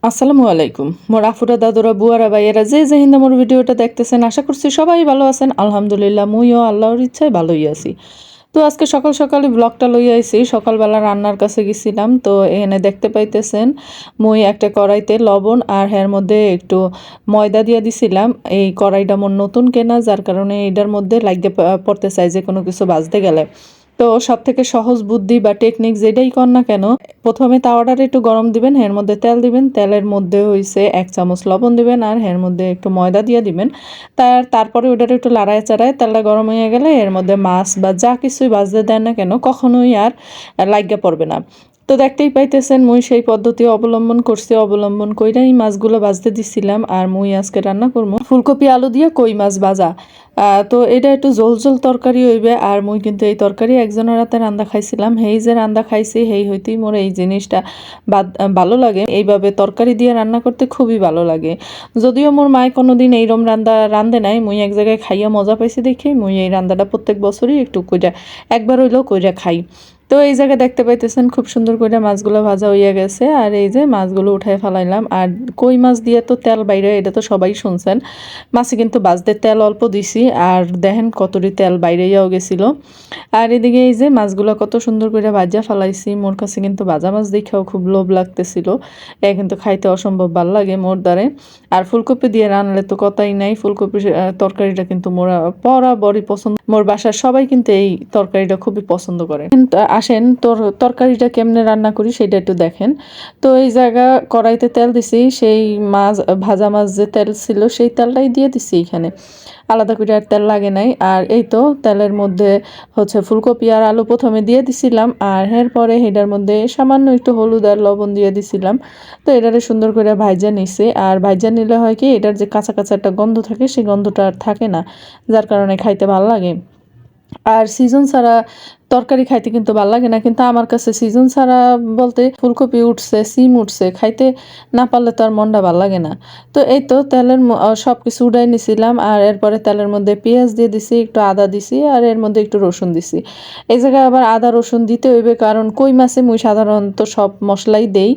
আসসালামু আলাইকুম। মোর আফুরা দাদুরা বুয়ারা ভাইয়েরা যে যে হিন্দা মোর ভিডিওটা দেখতেছেন, আশা করছি সবাই ভালো আছেন। আলহামদুলিল্লাহ মুইও আল্লাহর ইচ্ছায় ভালোই আছি। তো আজকে সকাল সকালে ব্লগটা লইয়া আইছি। সকালবেলা রান্নার কাছে গেছিলাম, তো এখানে দেখতে পাইতেছেন মুই একটা কড়াইতে লবণ আর এর মধ্যে একটু ময়দা দিয়া দিছিলাম। এই কড়াইটা মোর নতুন কেনা, যার কারণে এটার মধ্যে লাগতে পড়তে চাই যে কোনো কিছু ভাজতে গেলে। তো সব থেকে সহজ বুদ্ধি বা টেকনিক যেটাই কর না কেন, প্রথমে তাওয়াটা একটু গরম দিবেন, এর মধ্যে তেল দিবেন, তেলের মধ্যে হইছে 1 চামচ লবণ দিবেন আর এর মধ্যে একটু ময়দা দিয়ে দিবেন। তারপরে ওটার একটু লাড়ায় চাড়ায় তেলটা গরম হয়ে গেলে এর মধ্যে মাছ বা যা কিছুই ভাজতে দেন না কেন কখনোই আর লাগিয়া পড়বে না। তো দেখতেই পাইতেছেন মুই সেই পদ্ধতি অবলম্বন কইরাই মাছগুলো ভাজতে দিছিলাম। আর মুই আজকে রান্না করবো ফুলকপি আলু দিয়ে কই মাছ ভাজা। তো এটা একটু ঝোল ঝোল তরকারি হইবে। আর মুই কিন্তু এই তরকারি একজনের রাতে রান্দা খাইছিলাম, হেই যে রান্দা খাইছি হেই হইতেই মোর এই জিনিসটা ভালো লাগে। এইভাবে তরকারি দিয়ে রান্না করতে খুবই ভালো লাগে। যদিও মোর মায় কোনোদিন এইরকম রান্ধে নাই, মুই এক জায়গায় খাইয়া মজা পাইছি দেখে মুই এই রান্নাটা প্রত্যেক বছরই একটু কইরা একবার হইলেও কইরা খাই। তো এই জায়গায় দেখতে পাইতেছেন খুব সুন্দর করে মাছগুলো ভাজা হইয়া গেছে। আর এই যে মাছগুলো উঠায় ফেলাইলাম। আর কই মাছ দিয়ে তো তেল বাইরে, এটা তো সবাই শুনছেন। মাছে কিন্তু ভাজতে তেল অল্প দিছি, আর দেখেন কতটি তেল বাইরেও গেছিল। আর এদিকে এই যে মাছগুলো কত সুন্দর করে ভাজা ফেলাইছি। মোর কাছে কিন্তু ভাজা মাছ দেখেও খুব লোভ লাগতেছিল। কিন্তু খাইতে অসম্ভব ভালো লাগে মোর দ্বারে। আর ফুলকপি দিয়ে রান্নালে তো কথাই নাই। ফুলকপির তরকারিটা কিন্তু মোরা বরাবরই পছন্দ, মোর বাসার সবাই কিন্তু এই তরকারিটা খুবই পছন্দ করে। আসেন তরকারিটা কেমনে রান্না করি সেটা একটু দেখেন। তো এই জায়গা কড়াইতে তেল দিছি, সেই মাছ ভাজা মাছ যে তেল ছিল সেই তেলটাই দিয়ে দিছি এখানে, আলাদা করে আর তেল লাগে নাই। আর এই তো তেলের মধ্যে হচ্ছে ফুলকপি আর আলু প্রথমে দিয়ে দিছিলাম, আর এরপরে এটার মধ্যে সামান্য একটু হলুদ আর লবণ দিয়ে দিছিলাম। তো এটারে সুন্দর করে ভাইজা নিছি। আর ভাইজা নিলে হয় কি, এটার যে কাঁচা কাঁচা একটা গন্ধ থাকে সেই গন্ধটা আর থাকে না, যার কারণে খাইতে ভালো লাগে। আর সিজন ছাড়া তরকারি খাইতে কিন্তু ভালো লাগে না, কিন্তু আমার কাছে সিজন ছাড়া বলতে ফুলকপি উঠছে, সিম উঠছে, খাইতে না পারলে তো আর মনটা ভালো লাগে না। তো এই তো সব কিছু উঠাই নিছিলাম। আর এরপরে তেলের মধ্যে পেঁয়াজ দিয়ে দিছি, একটু আদা দিছি, আর এর মধ্যে একটু রসুন দিছি। এই জায়গায় আবার আদা রসুন দিতে হইবে, কারণ কই মাছে মুই সাধারণত সব মশলাই দেই।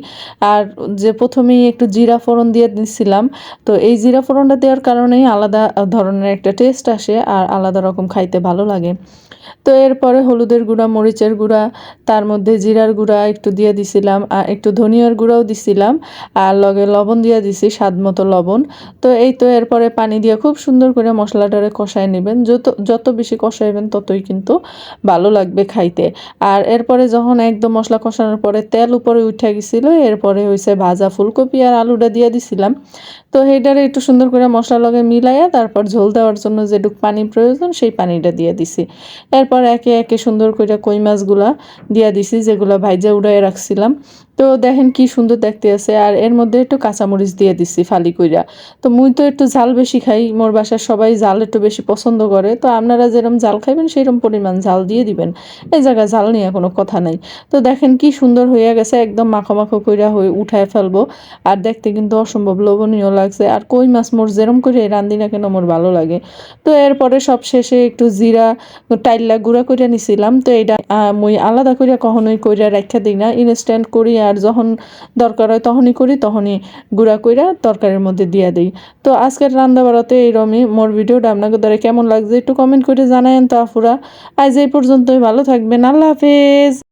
আর যে প্রথমেই একটু জিরা ফোড়ন দিয়ে দিছিলাম, তো এই জিরা ফোড়নটা দেওয়ার কারণেই আলাদা ধরনের একটা টেস্ট আসে আর আলাদা রকম খাইতে ভালো লাগে। তো এরপরে হলুদের গুঁড়া, মরিচের গুঁড়া, তার মধ্যে জিরার গুঁড়া একটু দিয়ে দিছিলাম, আর একটু ধনিয়ার গুঁড়াও দিছিলাম, আর লগে লবণ দিয়ে দিছি স্বাদ মতো লবণ। তো এই তো এরপরে পানি দিয়ে খুব সুন্দর করে মশলাটারে কষায় নেবেন। যত যত বেশি কষাইবেন ততই কিন্তু ভালো লাগবে খাইতে। আর এরপরে যখন একদম মশলা কষানোর পরে তেল উপরে উঠে গেছিলো, এরপরে হইছে ভাজা ফুলকপি আর আলুটা দিয়ে দিছিলাম। তো এইটারে একটু সুন্দর করে মশলা লগে মিলাইয়া তারপর ঝোল দেওয়ার জন্য যেটুক পানি প্রয়োজন সেই পানিটা দিয়ে দিছি। এরপর একে একে সুন্দর করে কই মাছগুলা দিয়া দিছি, যেগুলা ভাইজা উড়াই রাখছিলাম। তো দেখেন কি সুন্দর দেখতে আছে। আর এর মধ্যে একটু কাঁচামরিচ দিয়ে দিছি ফালি কইরা। তো মুই তো একটু ঝাল বেশি খাই, মোর বাসার সবাই ঝাল একটু বেশি পছন্দ করে। তো আপনারা যেরকম ঝাল খাইবেন সেরকম পরিমাণ ঝাল দিয়ে দিবেন, এই জায়গায় ঝাল নিয়ে কোনো কথা নাই। তো দেখেন কি সুন্দর হয়ে গেছে, একদম মাখো মাখো কইরা হয়ে উঠায় ফেলবো। আর দেখতে কিন্তু অসম্ভব লোভনীয় লাগছে। আর কই মাছ মোর যেরম করে রান্ধি না কেন মোর ভালো লাগে। তো এরপরে সব শেষে একটু জিরা টাইল্লা গুঁড়া কইরা নিছিলাম। তো এইটা মুই আলাদা কইরা কখনোই কইরা রাখা দিই না, ইনস্ট্যান্ট করি। আর যখন দরকার হয় তখনই করি, তখনই গুঁড়া কইরা তরকারির মধ্যে দিয়া দিই। তো আজকের রান্না বাড়াতে এইরকমই। মোর ভিডিওটা আপনাদের দ্বারা কেমন লাগছে একটু কমেন্ট করে জানায়েন তো আফুরা। আজ এই পর্যন্তই, ভালো থাকবেন, আল্লাহ হাফেজ।